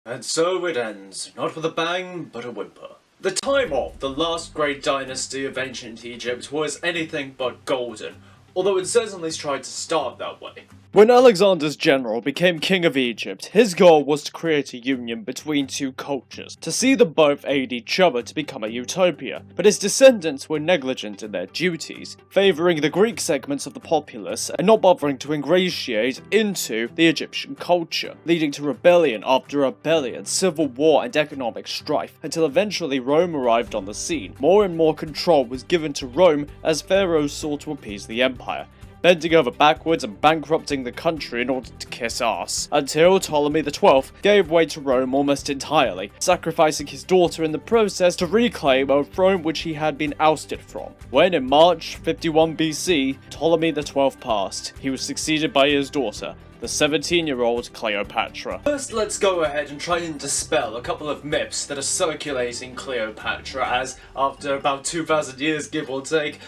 And so it ends, not with a bang, but a whimper. The time of the last great dynasty of ancient Egypt was anything but golden, although it certainly tried to start that way. When Alexander's general became king of Egypt, his goal was to create a union between two cultures, to see them both aid each other to become a utopia, but his descendants were negligent in their duties, favouring the Greek segments of the populace and not bothering to ingratiate into the Egyptian culture, leading to rebellion after rebellion, civil war and economic strife, until eventually Rome arrived on the scene. More and more control was given to Rome as pharaohs sought to appease the empire, bending over backwards and bankrupting the country in order to kiss ass, until Ptolemy XII gave way to Rome almost entirely, sacrificing his daughter in the process to reclaim a throne which he had been ousted from. When in March 51 BC, Ptolemy XII passed, he was succeeded by his daughter, the 17-year-old Cleopatra. First, let's go ahead and try and dispel a couple of myths that are circulating Cleopatra, as after about 2,000 years, give or take,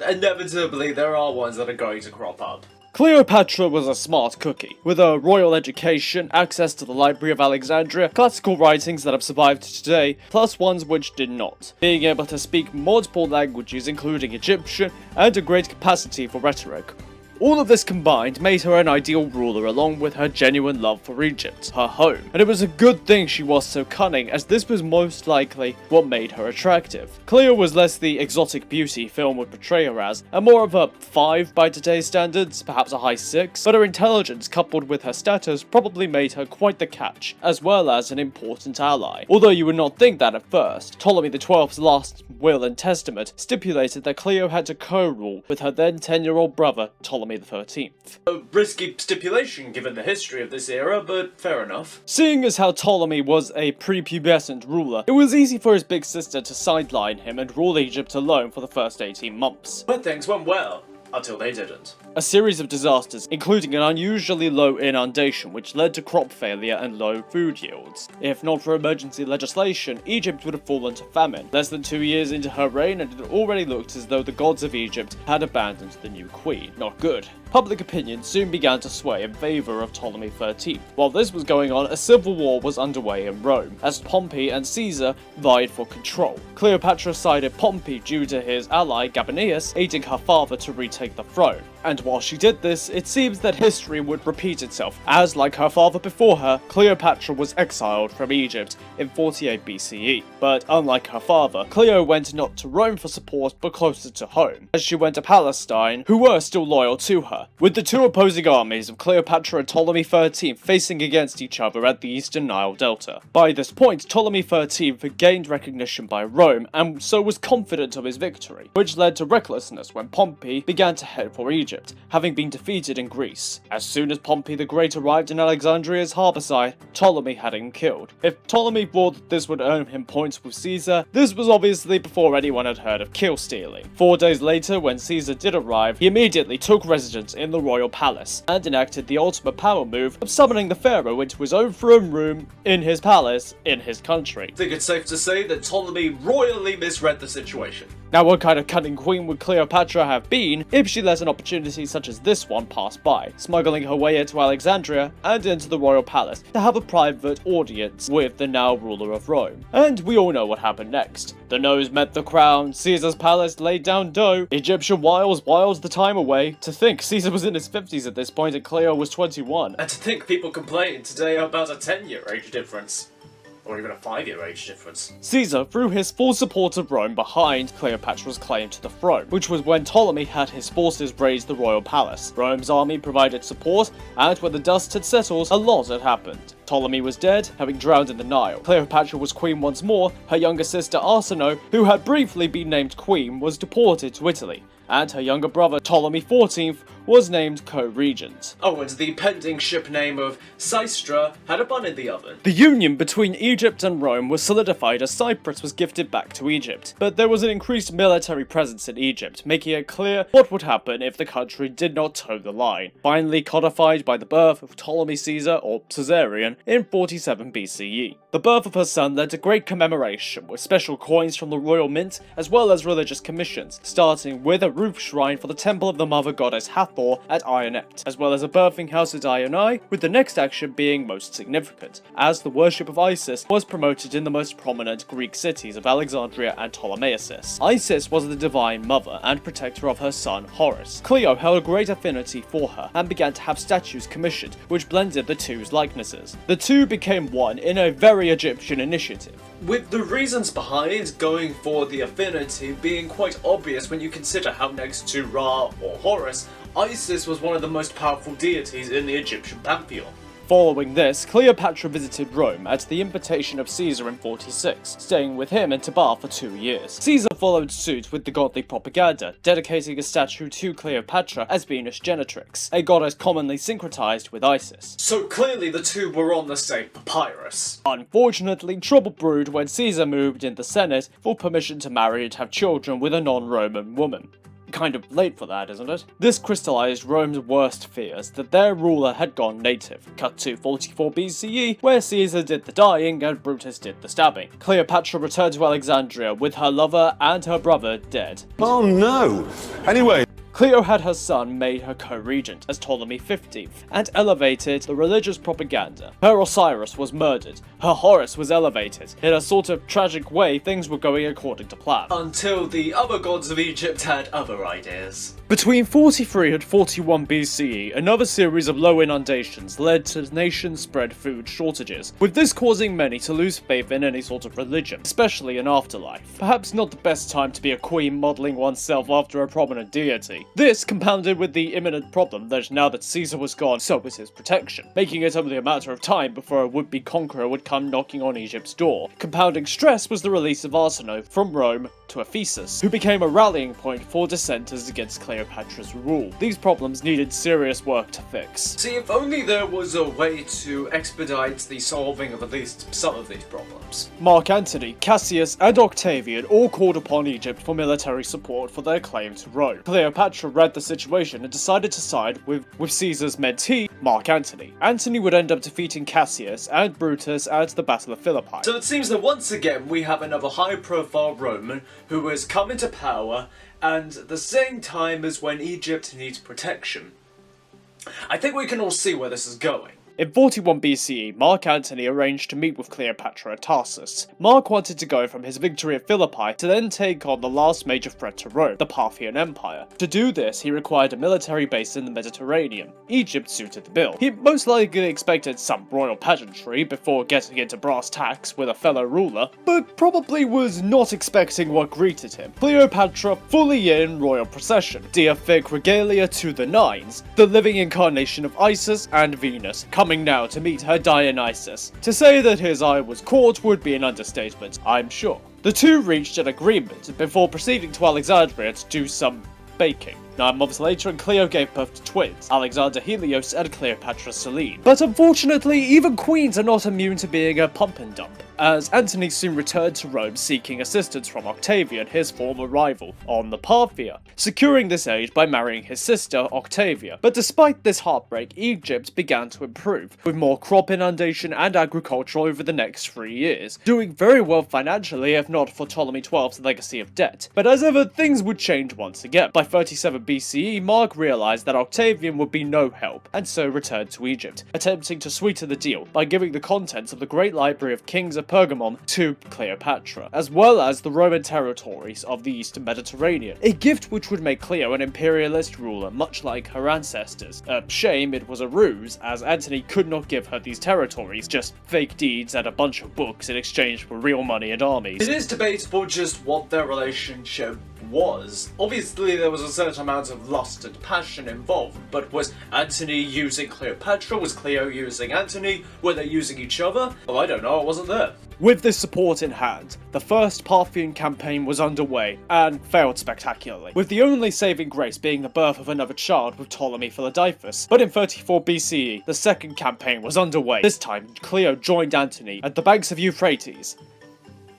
inevitably there are ones that are going to crop up. Cleopatra was a smart cookie, with a royal education, access to the Library of Alexandria, classical writings that have survived today, plus ones which did not, being able to speak multiple languages including Egyptian, and a great capacity for rhetoric. All of this combined made her an ideal ruler along with her genuine love for Egypt, her home, and it was a good thing she was so cunning, as this was most likely what made her attractive. Cleo was less the exotic beauty film would portray her as, and more of a 5 by today's standards, perhaps a high 6, but her intelligence coupled with her status probably made her quite the catch, as well as an important ally. Although you would not think that at first, Ptolemy XII's last will and testament stipulated that Cleo had to co-rule with her then 10-year-old brother, Ptolemy XIII. A risky stipulation given the history of this era, but fair enough. Seeing as how Ptolemy was a prepubescent ruler, it was easy for his big sister to sideline him and rule Egypt alone for the first 18 months. But things went well. Until they didn't. A series of disasters, including an unusually low inundation which led to crop failure and low food yields. If not for emergency legislation, Egypt would have fallen to famine. Less than 2 years into her reign, and it already looked as though the gods of Egypt had abandoned the new queen. Not good. Public opinion soon began to sway in favour of Ptolemy XIII. While this was going on, a civil war was underway in Rome, as Pompey and Caesar vied for control. Cleopatra sided Pompey due to his ally Gabinius aiding her father to retake the throne. And while she did this, it seems that history would repeat itself, as like her father before her, Cleopatra was exiled from Egypt in 48 BCE. But unlike her father, Cleo went not to Rome for support but closer to home, as she went to Palestine, who were still loyal to her, with the two opposing armies of Cleopatra and Ptolemy XIII facing against each other at the eastern Nile Delta. By this point, Ptolemy XIII had gained recognition by Rome, and so was confident of his victory, which led to recklessness when Pompey began to head for Egypt, having been defeated in Greece. As soon as Pompey the Great arrived in Alexandria's harbour side, Ptolemy had him killed. If Ptolemy thought that this would earn him points with Caesar, this was obviously before anyone had heard of kill stealing. 4 days later, when Caesar did arrive, he immediately took residence in the royal palace, and enacted the ultimate power move of summoning the pharaoh into his own throne room, in his palace, in his country. I think it's safe to say that Ptolemy royally misread the situation. Now, what kind of cunning queen would Cleopatra have been if she let an opportunity such as this one pass by, smuggling her way into Alexandria and into the royal palace to have a private audience with the now ruler of Rome? And we all know what happened next. The nose met the crown, Caesar's palace laid down dough, Egyptian wiles whiled the time away. To think Caesar was in his 50s at this point and Cleo was 21. And to think people complain today about a 10-year age difference. Or even a 5-year age difference. Caesar threw his full support of Rome behind Cleopatra's claim to the throne, which was when Ptolemy had his forces raise the royal palace. Rome's army provided support, and when the dust had settled, a lot had happened. Ptolemy was dead, having drowned in the Nile. Cleopatra was queen once more. Her younger sister Arsinoe, who had briefly been named queen, was deported to Italy, and her younger brother Ptolemy XIV was named co-regent. Oh, and the pending ship name of Systra had a bun in the oven. The union between Egypt and Rome was solidified as Cyprus was gifted back to Egypt, but there was an increased military presence in Egypt, making it clear what would happen if the country did not toe the line. Finally codified by the birth of Ptolemy Caesar, or Caesarion, in 47 BCE. The birth of her son led to great commemoration with special coins from the royal mint as well as religious commissions, starting with a roof shrine for the temple of the mother goddess Hathor at Ionet, as well as a birthing house at Ioni, with the next action being most significant, as the worship of Isis was promoted in the most prominent Greek cities of Alexandria and Ptolemaic. Isis was the divine mother and protector of her son Horus. Cleo held a great affinity for her and began to have statues commissioned which blended the two's likenesses. The two became one in a very Egyptian initiative, with the reasons behind going for the affinity being quite obvious when you consider how next to Ra or Horus, Isis was one of the most powerful deities in the Egyptian pantheon. Following this, Cleopatra visited Rome at the invitation of Caesar in 46, staying with him in Tabar for 2 years. Caesar followed suit with the godly propaganda, dedicating a statue to Cleopatra as Venus Genetrix, a goddess commonly syncretized with Isis. So clearly the two were on the same papyrus. Unfortunately, trouble brewed when Caesar moved in the Senate for permission to marry and have children with a non-Roman woman. Kind of late for that, isn't it? This crystallized Rome's worst fears that their ruler had gone native. Cut to 44 BCE, where Caesar did the dying and Brutus did the stabbing. Cleopatra returned to Alexandria with her lover and her brother dead. Oh no! Anyway. Cleo had her son made her co-regent as Ptolemy 15th, and elevated the religious propaganda. Her Osiris was murdered, her Horus was elevated. In a sort of tragic way, things were going according to plan. Until the other gods of Egypt had other ideas. Between 43 and 41 BCE, another series of low inundations led to nation-spread food shortages, with this causing many to lose faith in any sort of religion, especially in afterlife. Perhaps not the best time to be a queen modelling oneself after a prominent deity. This compounded with the imminent problem that now that Caesar was gone, so was his protection, making it only a matter of time before a would-be conqueror would come knocking on Egypt's door. Compounding stress was the release of Arsinoe from Rome to Ephesus, who became a rallying point for dissenters against Cleopatra's rule. These problems needed serious work to fix. See, if only there was a way to expedite the solving of at least some of these problems. Mark Antony, Cassius, and Octavian all called upon Egypt for military support for their claim to Rome. Cleopatra read the situation and decided to side with Caesar's mentee, Mark Antony. Antony would end up defeating Cassius and Brutus at the Battle of Philippi. So it seems that once again we have another high-profile Roman who has come into power, and at the same time as when Egypt needs protection. I think we can all see where this is going. In 41 BCE, Mark Antony arranged to meet with Cleopatra at Tarsus. Mark wanted to go from his victory at Philippi to then take on the last major threat to Rome, the Parthian Empire. To do this, he required a military base in the Mediterranean. Egypt suited the bill. He most likely expected some royal pageantry before getting into brass tacks with a fellow ruler, but probably was not expecting what greeted him. Cleopatra fully in royal procession, deific regalia to the nines, the living incarnation of Isis and Venus, coming now to meet her Dionysus. To say that his eye was caught would be an understatement, I'm sure. The two reached an agreement before proceeding to Alexandria to do some baking. 9 months later, and Cleo gave birth to twins, Alexander Helios and Cleopatra Selene. But unfortunately, even queens are not immune to being a pump and dump, as Antony soon returned to Rome seeking assistance from Octavian, his former rival, on the Parthia, securing this aid by marrying his sister, Octavia. But despite this heartbreak, Egypt began to improve, with more crop inundation and agriculture over the next 3 years, doing very well financially if not for Ptolemy XII's legacy of debt. But as ever, things would change once again. By 37 BCE, Mark realized that Octavian would be no help, and so returned to Egypt, attempting to sweeten the deal by giving the contents of the Great Library of Kings of Pergamon to Cleopatra, as well as the Roman territories of the Eastern Mediterranean, a gift which would make Cleo an imperialist ruler much like her ancestors. A shame it was a ruse, as Antony could not give her these territories, just fake deeds and a bunch of books in exchange for real money and armies. It is debatable just what their relationship was. Obviously there was a certain amount of lust and passion involved, but was Antony using Cleopatra? Was Cleo using Antony? Were they using each other? Well, I don't know, I wasn't there. With this support in hand, the first Parthian campaign was underway, and failed spectacularly, with the only saving grace being the birth of another child with Ptolemy Philadelphus. But in 34 BCE, the second campaign was underway. This time, Cleo joined Antony at the banks of Euphrates.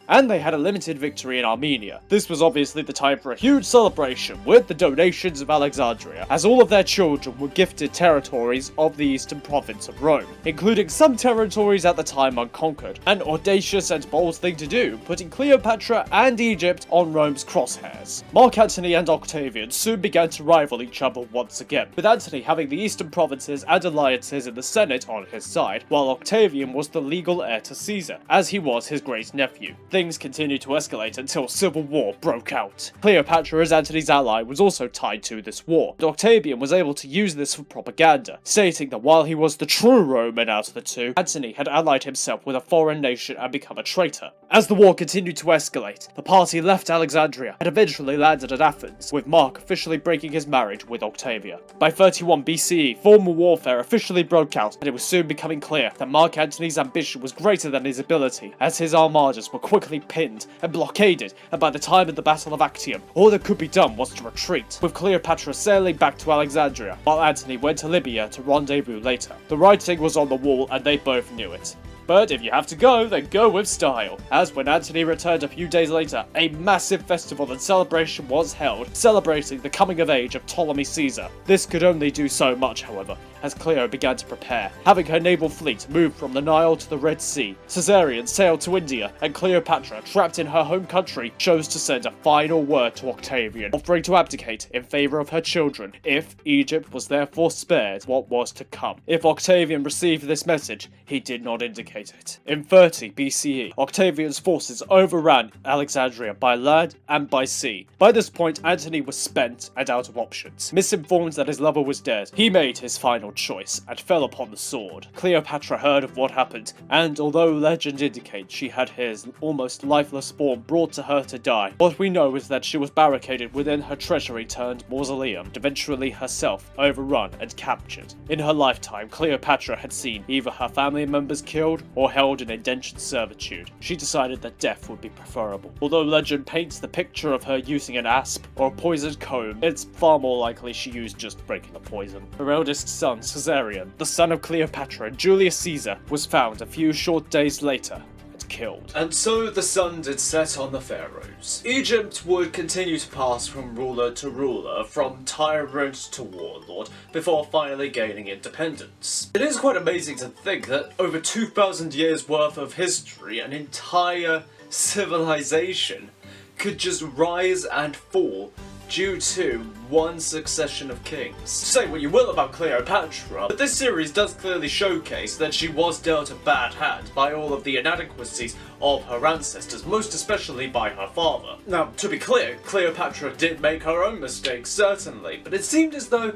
and they had a limited victory in Armenia. This was obviously the time for a huge celebration with the donations of Alexandria, as all of their children were gifted territories of the eastern province of Rome, including some territories at the time unconquered. An audacious and bold thing to do, putting Cleopatra and Egypt on Rome's crosshairs. Mark Antony and Octavian soon began to rival each other once again, with Antony having the eastern provinces and alliances in the Senate on his side, while Octavian was the legal heir to Caesar, as he was his great-nephew. Things continued to escalate until civil war broke out. Cleopatra, as Antony's ally, was also tied to this war, and Octavian was able to use this for propaganda, stating that while he was the true Roman out of the two, Antony had allied himself with a foreign nation and become a traitor. As the war continued to escalate, the party left Alexandria and eventually landed at Athens, with Mark officially breaking his marriage with Octavia. By 31 BCE, formal warfare officially broke out, and it was soon becoming clear that Mark Antony's ambition was greater than his ability, as his armadas were quickly pinned and blockaded, and by the time of the Battle of Actium, all that could be done was to retreat, with Cleopatra sailing back to Alexandria, while Antony went to Libya to rendezvous later. The writing was on the wall, and they both knew it. But if you have to go, then go with style, as when Antony returned a few days later, a massive festival and celebration was held, celebrating the coming of age of Ptolemy Caesar. This could only do so much, however, as Cleo began to prepare, having her naval fleet move from the Nile to the Red Sea. Caesarion sailed to India, and Cleopatra, trapped in her home country, chose to send a final word to Octavian, offering to abdicate in favour of her children if Egypt was therefore spared what was to come. If Octavian received this message, he did not indicate it. In 30 BCE, Octavian's forces overran Alexandria by land and by sea. By this point, Antony was spent and out of options. Misinformed that his lover was dead, he made his final choice and fell upon the sword. Cleopatra heard of what happened, and although legend indicates she had his almost lifeless form brought to her to die, what we know is that she was barricaded within her treasury turned mausoleum, and eventually herself overrun and captured. In her lifetime, Cleopatra had seen either her family members killed or held in indentured servitude. She decided that death would be preferable. Although legend paints the picture of her using an asp or a poisoned comb, it's far more likely she used just breaking the poison. Her eldest son, Caesarion, the son of Cleopatra and Julius Caesar, was found a few short days later and killed. And so the sun did set on the pharaohs. Egypt would continue to pass from ruler to ruler, from tyrant to warlord, before finally gaining independence. It is quite amazing to think that over 2,000 years worth of history, an entire civilization, could just rise and fall due to one succession of kings. Say what you will about Cleopatra, but this series does clearly showcase that she was dealt a bad hand by all of the inadequacies of her ancestors, most especially by her father. Now, to be clear, Cleopatra did make her own mistakes, certainly, but it seemed as though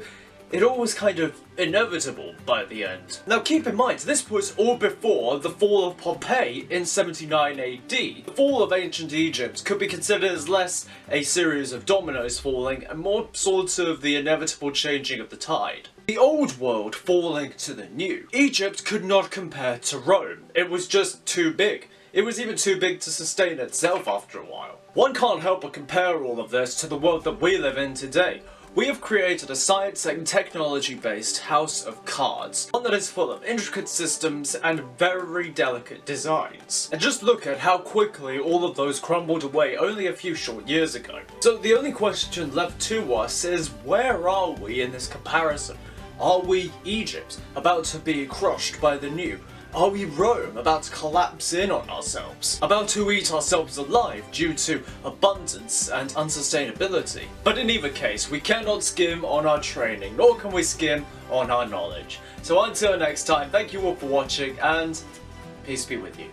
it all was kind of inevitable by the end. Now keep in mind, this was all before the fall of Pompeii in 79 AD. The fall of ancient Egypt could be considered as less a series of dominoes falling and more sort of the inevitable changing of the tide. The old world falling to the new. Egypt could not compare to Rome. It was just too big. It was even too big to sustain itself after a while. One can't help but compare all of this to the world that we live in today. We have created a science and technology-based house of cards, one that is full of intricate systems and very delicate designs. And just look at how quickly all of those crumbled away only a few short years ago. So the only question left to us is, where are we in this comparison? Are we Egypt, about to be crushed by the new? Are we Rome, about to collapse in on ourselves? About to eat ourselves alive due to abundance and unsustainability? But in either case, we cannot skim on our training, nor can we skim on our knowledge. So until next time, thank you all for watching, and peace be with you.